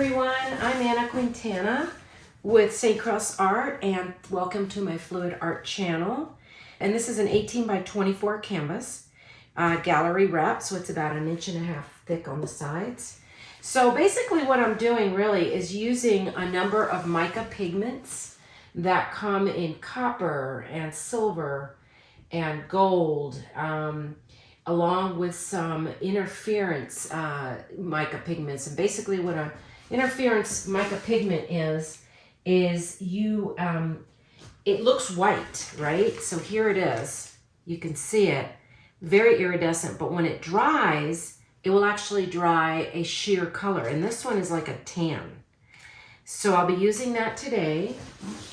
everyone, I'm Anna Quintana with St. Cross Art, and welcome to my Fluid Art channel. And this is an 18 by 24 canvas, gallery wrap, so it's about 1.5 inches thick on the sides. So basically what I'm doing really is using a number of mica pigments that come in copper and silver and gold, along with some interference mica pigments. And basically what an interference mica pigment is you, it looks white, right? So here it is. You can see it, very iridescent, but when it dries, it will actually dry a sheer color. And this one is like a tan. So I'll be using that today.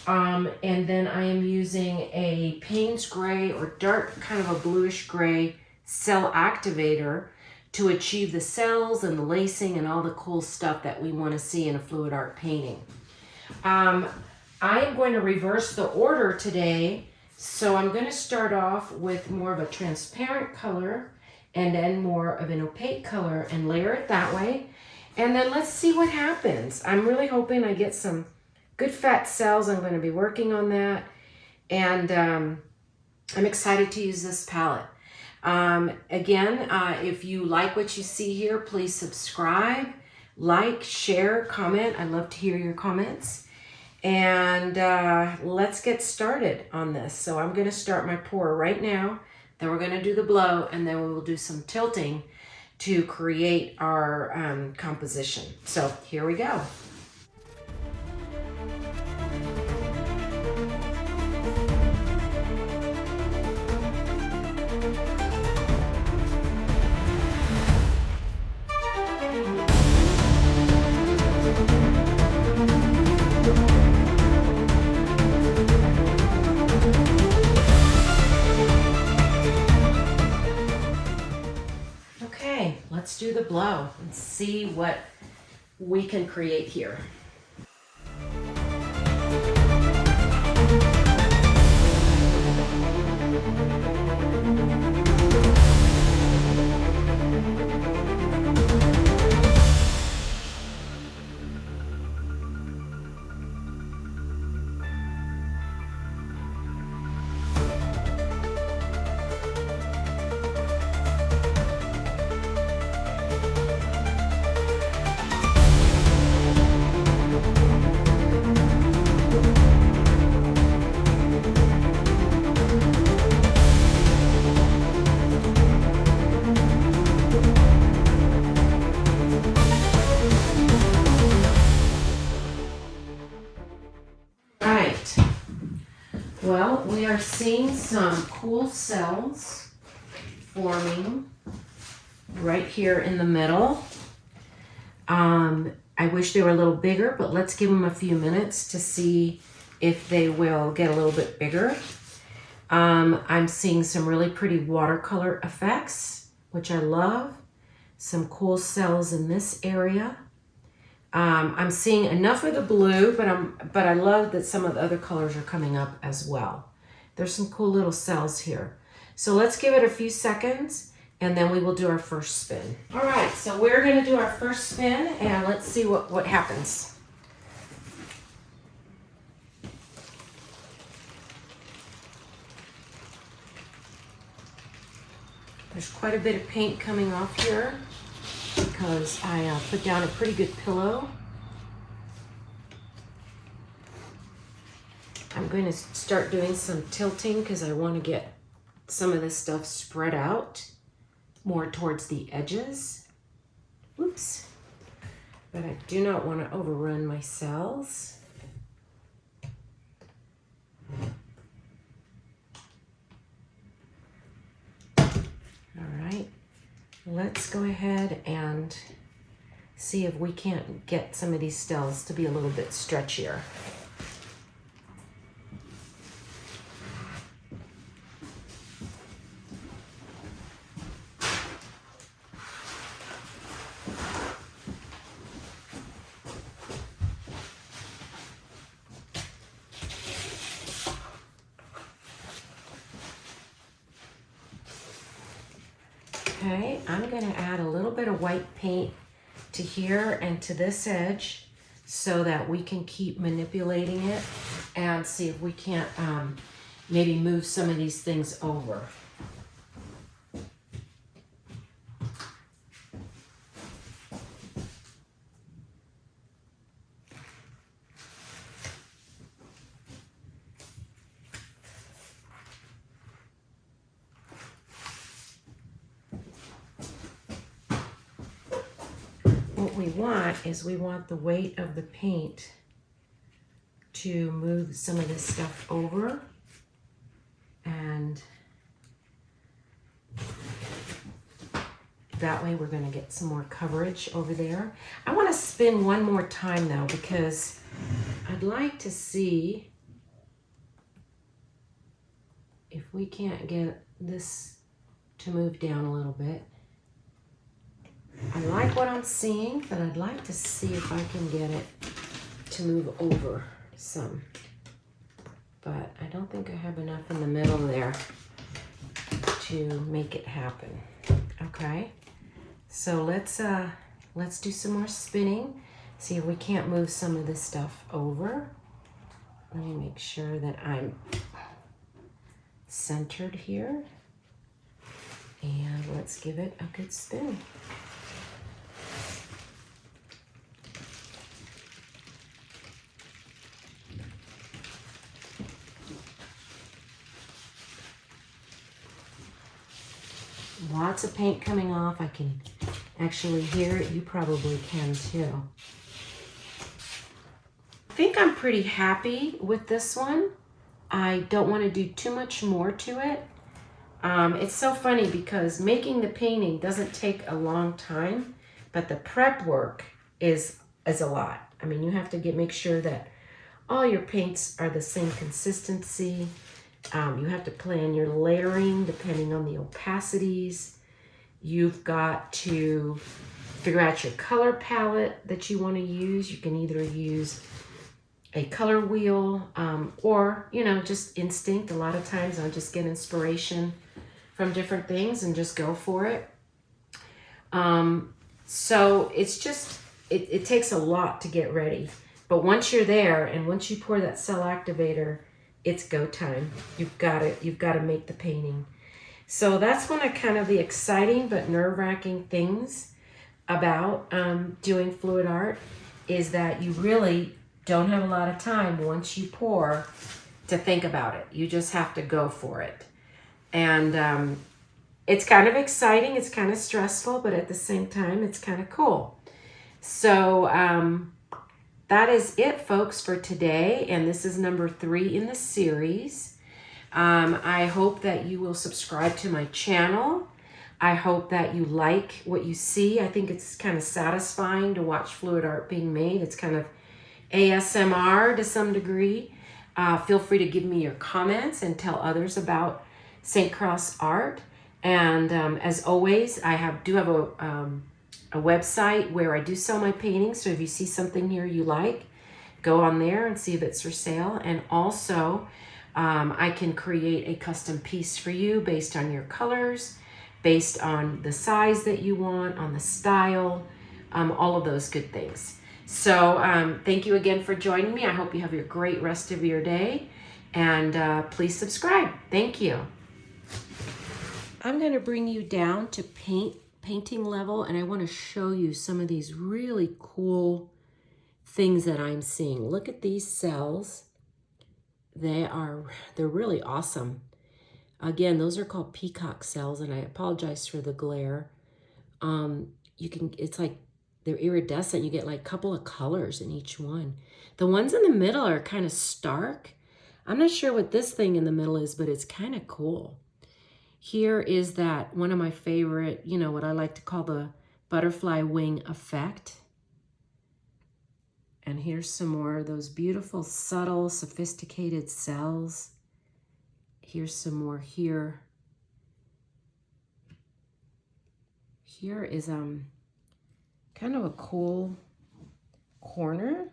And then I am using a Payne's gray or dark, kind of a bluish gray cell activator to achieve the cells and the lacing and all the cool stuff that we want to see in a fluid art painting. I am going to reverse the order today. So I'm going to start off with more of a transparent color and then more of an opaque color and layer it that way. And then let's see what happens. I'm really hoping I get some good fat cells. I'm going to be working on that. And I'm excited to use this palette. Again, if you like what you see here, please subscribe, like, share, comment. I love to hear your comments. And let's get started on this. So I'm going to start my pour right now. Then we're going to do the blow, and then we will do some tilting to create our composition. So here we go. Let's do the blow and see what we can create here. Well, we are seeing some cool cells forming right here in the middle. I wish they were a little bigger, but let's give them a few minutes to see if they will get a little bit bigger. I'm seeing some really pretty watercolor effects, which I love. Some cool cells in this area. I'm seeing enough of the blue, but I love that some of the other colors are coming up as well. There's some cool little cells here. So let's give it a few seconds, and then we will do our first spin. All right, so we're going to do our first spin, and let's see what happens. There's quite a bit of paint coming off here, because I put down a pretty good pillow. I'm going to start doing some tilting because I want to get some of this stuff spread out more towards the edges. Oops. But I do not want to overrun my cells. All right. Let's go ahead and see if we can't get some of these cells to be a little bit stretchier. Okay, I'm going to add a little bit of white paint to here and to this edge so that we can keep manipulating it and see if we can't maybe move some of these things over. What we want is we want the weight of the paint to move some of this stuff over, and that way we're going to get some more coverage over there. I want to spin one more time though, because I'd like to see if we can't get this to move down a little bit. I like what I'm seeing, but I'd like to see if I can get it to move over some. But I don't think I have enough in the middle there to make it happen. Okay, so let's do some more spinning. See if we can't move some of this stuff over. Let me make sure that I'm centered here. And let's give it a good spin. Lots of paint coming off. I can actually hear it. You probably can too. I think I'm pretty happy with this one. I don't want to do too much more to it. It's so funny because making the painting doesn't take a long time, but the prep work is a lot. I mean, you have to make sure that all your paints are the same consistency. You have to plan your layering depending on the opacities. You've got to figure out your color palette that you want to use. You can either use a color wheel or, you know, just instinct. A lot of times I'll just get inspiration from different things and just go for it. So it's just, it takes a lot to get ready. But once you're there and once you pour that cell activator, it's go time. You've got to make the painting. So that's one of kind of the exciting but nerve-wracking things about doing fluid art, is that you really don't have a lot of time once you pour to think about it. You just have to go for it. And it's kind of exciting, it's kind of stressful, but at the same time, it's kind of cool. So that is it, folks, for today. And this is number 3 in the series. I hope that you will subscribe to my channel. I hope that you like what you see. I think it's kind of satisfying to watch fluid art being made. It's kind of ASMR to some degree. Feel free to give me your comments and tell others about St. Cross Art. And as always, I do have a website where I do sell my paintings. So if you see something here you like, go on there and see if it's for sale. And also, I can create a custom piece for you based on your colors, based on the size that you want, on the style, all of those good things. So thank you again for joining me. I hope you have a great rest of your day, and please subscribe. Thank you. I'm going to bring you down to painting level, and I want to show you some of these really cool things that I'm seeing. Look at these cells. They're really awesome. Again, those are called peacock cells, and I apologize for the glare. It's like they're iridescent. You get like a couple of colors in each one. The ones in the middle are kind of stark. I'm not sure what this thing in the middle is, but it's kind of cool. Here is that one of my favorite, you know, what I like to call the butterfly wing effect. And here's some more of those beautiful, subtle, sophisticated cells. Here's some more here. Here is kind of a cool corner.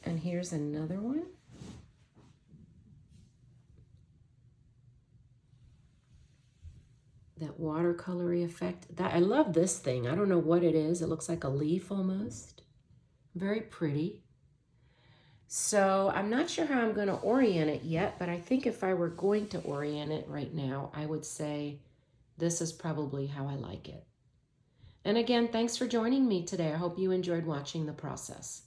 And here's another one. that watercolory effect. I love this thing. I don't know what it is. It looks like a leaf almost. Very pretty. So I'm not sure how I'm going to orient it yet, but I think if I were going to orient it right now, I would say this is probably how I like it. And again, thanks for joining me today. I hope you enjoyed watching the process.